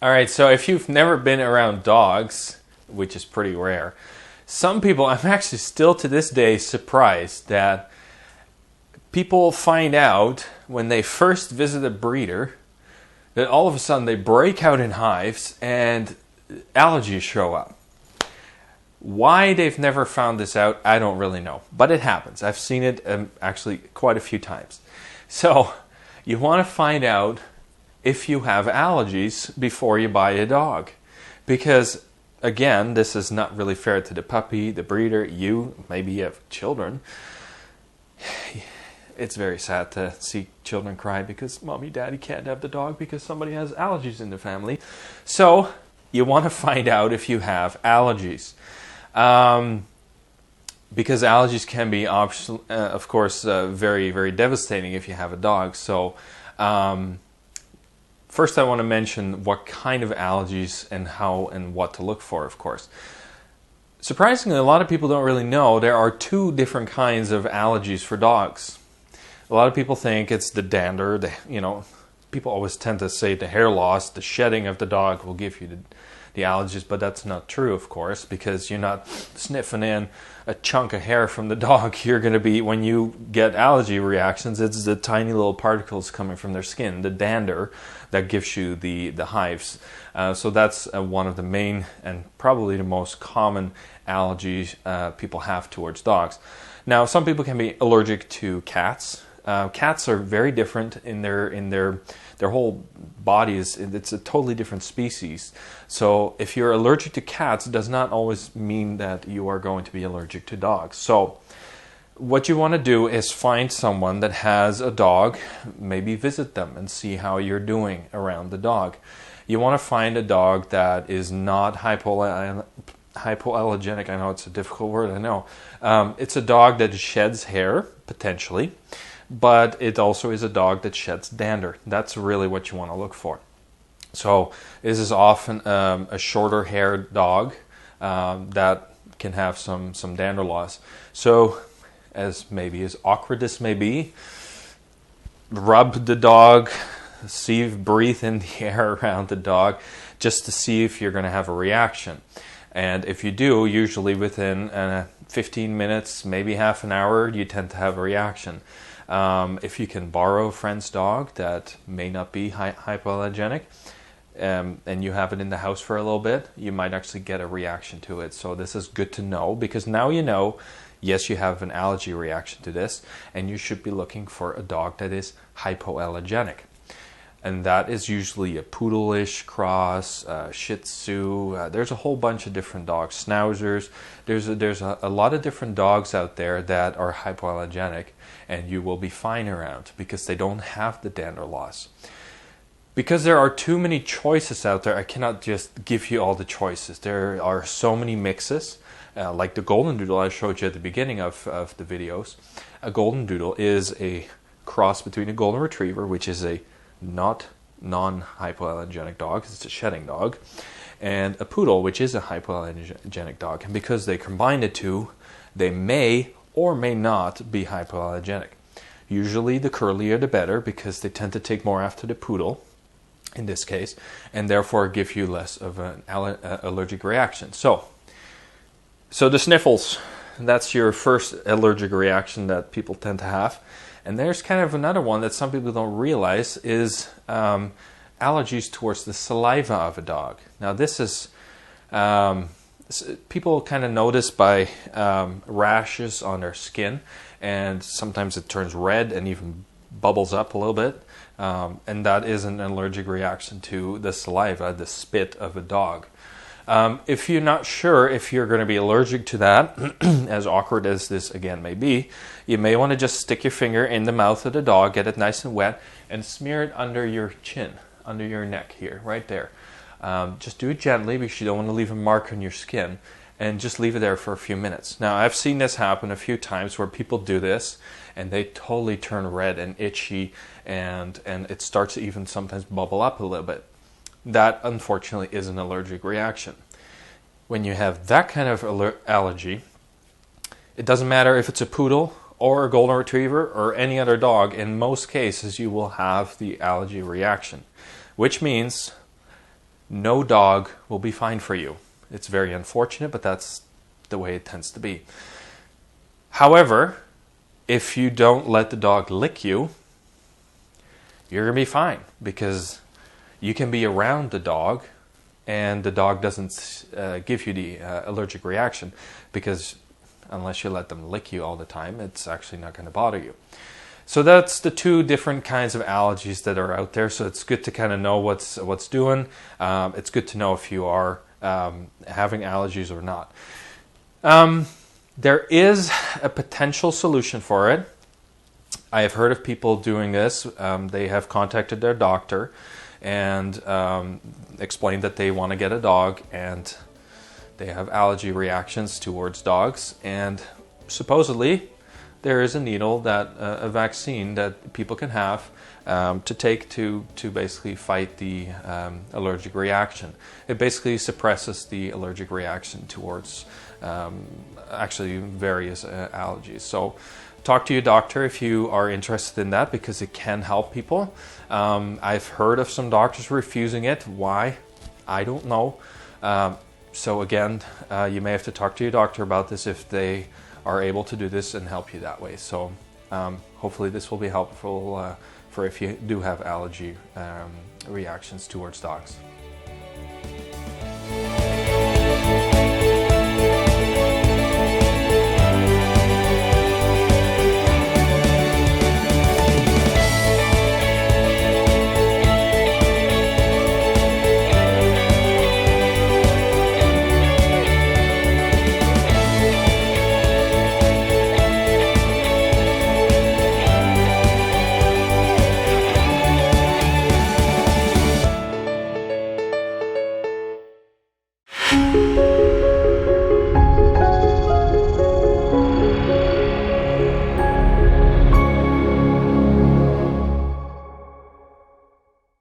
All right, so if you've never been around dogs, which is pretty rare, some people, I'm actually still to this day surprised that people find out when they first visit a breeder that all of a sudden they break out in hives and allergies show up. Why they've never found this out, I don't really know, but it happens. I've seen it actually quite a few times. So you want to find out if you have allergies before you buy a dog, because again, this is not really fair to the puppy, the breeder, you, maybe you have children. It's very sad to see children cry because mommy, daddy can't have the dog because somebody has allergies in the family. So you want to find out if you have allergies. Because allergies can be, of course, very, very devastating if you have a dog. So first I want to mention what kind of allergies and how and what to look for, of course. Surprisingly, a lot of people don't really know there are two different kinds of allergies for dogs. A lot of people think it's the dander, people always tend to say the hair loss, the shedding of the dog will give you the allergies, but that's not true, of course, because you're not sniffing in a chunk of hair from the dog. You're going to be, when you get allergy reactions, it's the tiny little particles coming from their skin, the dander, that gives you the hives. So that's one of the main and probably the most common allergies people have towards dogs. Now, some people can be allergic to cats. Cats are very different in their whole body it's a totally different species. So if you're allergic to cats, it does not always mean that you are going to be allergic to dogs. So what you want to do is find someone that has a dog, maybe visit them and see how you're doing around the dog. You want to find a dog that is not hypoallergenic. I know it's a difficult word, I know. It's a dog that sheds hair, potentially, but it also is a dog that sheds dander. That's really what you want to look for. So this is often a shorter haired dog that can have some dander loss. So as awkward as may be, rub the dog, breathe in the air around the dog just to see if you're going to have a reaction. And if you do, usually within 15 minutes, maybe half an hour, you tend to have a reaction. If you can borrow a friend's dog that may not be hypoallergenic, and you have it in the house for a little bit, you might actually get a reaction to it. So this is good to know, because now you know, yes, you have an allergy reaction to this, and you should be looking for a dog that is hypoallergenic. And that is usually a poodle-ish cross, Shih Tzu. There's a whole bunch of different dogs, Schnauzers. There's a lot of different dogs out there that are hypoallergenic, and you will be fine around because they don't have the dander loss. Because there are too many choices out there, I cannot just give you all the choices. There are so many mixes, like the Golden Doodle I showed you at the beginning of the videos. A Golden Doodle is a cross between a Golden Retriever, which is a non-hypoallergenic dog, it's a shedding dog, and a poodle, which is a hypoallergenic dog. And because they combine the two, they may or may not be hypoallergenic. Usually the curlier the better, because they tend to take more after the poodle in this case, and therefore give you less of an allergic reaction. So the sniffles, that's your first allergic reaction that people tend to have. And there's kind of another one that some people don't realize is allergies towards the saliva of a dog. Now this is, people kind of notice by rashes on their skin, and sometimes it turns red and even bubbles up a little bit. And that is an allergic reaction to the saliva, the spit of a dog. If you're not sure if you're going to be allergic to that, as awkward as this again may be, you may want to just stick your finger in the mouth of the dog, get it nice and wet, and smear it under your chin, under your neck here, right there. Just do it gently because you don't want to leave a mark on your skin, and just leave it there for a few minutes. Now, I've seen this happen a few times where people do this, and they totally turn red and itchy, and it starts to even sometimes bubble up a little bit. That, unfortunately, is an allergic reaction. When you have that kind of allergy, it doesn't matter if it's a poodle or a Golden Retriever or any other dog. In most cases, you will have the allergy reaction, which means no dog will be fine for you. It's very unfortunate, but that's the way it tends to be. However, if you don't let the dog lick you, you're going to be fine, because you can be around the dog and the dog doesn't give you the allergic reaction, because unless you let them lick you all the time, it's actually not going to bother you. So that's the two different kinds of allergies that are out there. So it's good to kind of know what's doing. It's good to know if you are having allergies or not. There is a potential solution for it. I have heard of people doing this. They have contacted their doctor and explained that they want to get a dog, and they have allergy reactions towards dogs. And supposedly there is a needle, that a vaccine that people can have to take to basically fight the allergic reaction. It basically suppresses the allergic reaction towards actually various allergies. So talk to your doctor if you are interested in that, because it can help people. I've heard of some doctors refusing it. Why? I don't know. So again, you may have to talk to your doctor about this if they are able to do this and help you that way. So hopefully this will be helpful for if you do have allergy reactions towards dogs.